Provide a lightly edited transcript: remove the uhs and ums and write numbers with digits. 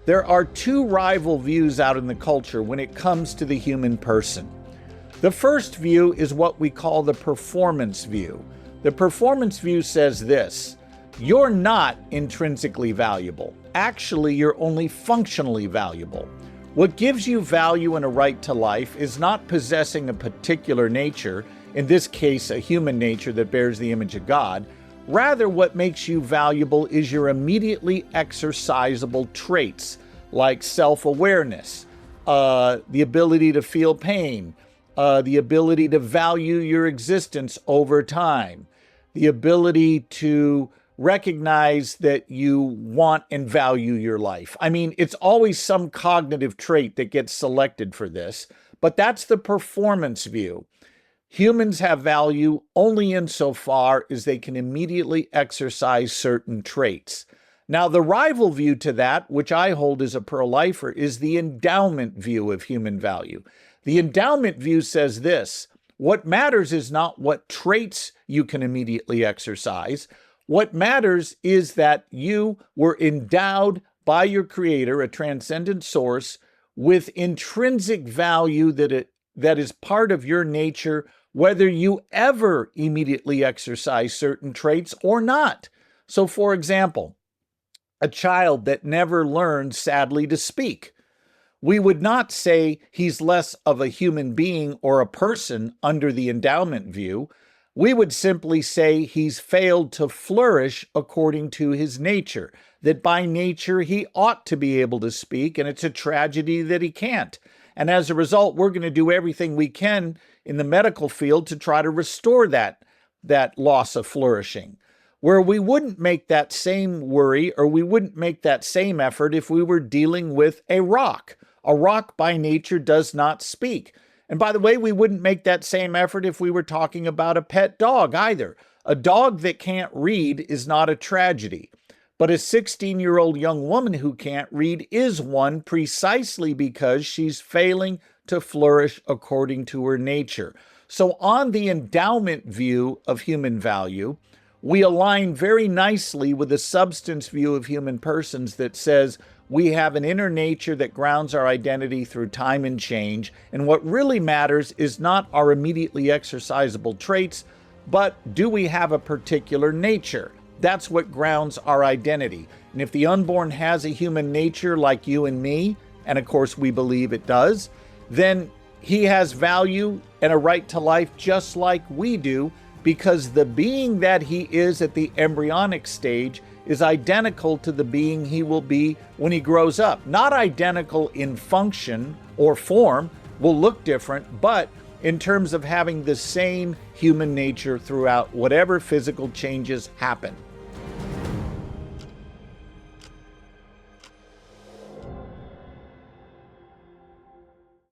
There are two rival views out in the culture when it comes to the human person. The first view is what we call the performance view. The performance view says this: you're not intrinsically valuable. Actually, you're only functionally valuable. What gives you value and a right to life is not possessing a particular nature, in this case, a human nature that bears the image of God. Rather, what makes you valuable is your immediately exercisable traits, like self-awareness, the ability to feel pain, the ability to value your existence over time, the ability to recognize that you want and value your life. I mean, it's always some cognitive trait that gets selected for this, but that's the performance view. Humans have value only insofar as they can immediately exercise certain traits. Now, the rival view to that, which I hold as a pro-lifer, is the endowment view of human value. The endowment view says this: what matters is not what traits you can immediately exercise. What matters is that you were endowed by your Creator, a transcendent source, with intrinsic value that is part of your nature, whether you ever immediately exercise certain traits or not. So, for example, a child that never learned, sadly, to speak, we would not say he's less of a human being or a person under the endowment view. We would simply say he's failed to flourish according to his nature, that by nature he ought to be able to speak, and it's a tragedy that he can't. And as a result, we're going to do everything we can in the medical field to try to restore that loss of flourishing. Where we wouldn't make that same worry, or we wouldn't make that same effort if we were dealing with a rock. A rock by nature does not speak. And by the way, we wouldn't make that same effort if we were talking about a pet dog either. A dog that can't read is not a tragedy. But a 16-year-old young woman who can't read is one, precisely because she's failing to flourish according to her nature. So on the endowment view of human value, we align very nicely with the substance view of human persons that says we have an inner nature that grounds our identity through time and change, and what really matters is not our immediately exercisable traits, but do we have a particular nature? That's what grounds our identity. And if the unborn has a human nature like you and me, and of course we believe it does, then he has value and a right to life just like we do, because the being that he is at the embryonic stage is identical to the being he will be when he grows up. Not identical in function or form, will look different, but in terms of having the same human nature throughout whatever physical changes happen.